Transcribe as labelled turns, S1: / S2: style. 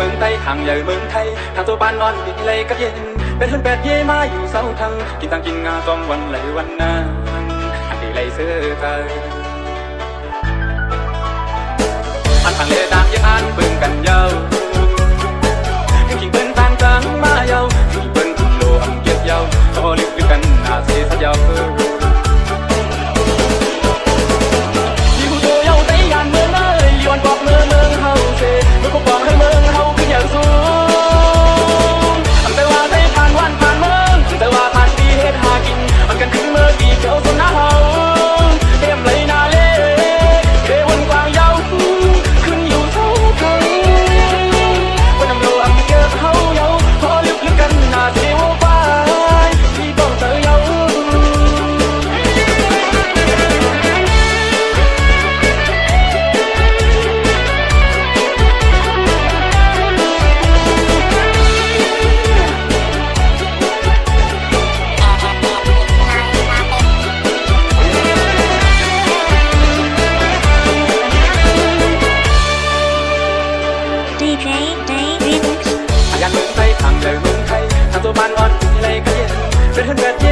S1: มืองใต้ห่างใหญ่เมืองไทยทางตัวบ้านนอนติดเลยกับเย็นเป็นหุ่นเป็ดเย่มาอยู่เสาทังกินตังกินงาต้องวันไหลวันนั้นอันดีเลยเสื้อไทยอันทางเลต่างยังอันปืนกันเย้ากินปืนต่างจังมาเย้ากินปืนทุนโลอังเกียดเย้าเขาลิบลิบกันอาเสียสัญญายันเมืองไทยทางเลยเมืองไทยทางตัวบ้านอ่อนเลยก็เย็นเป็นหุ่นเป็ด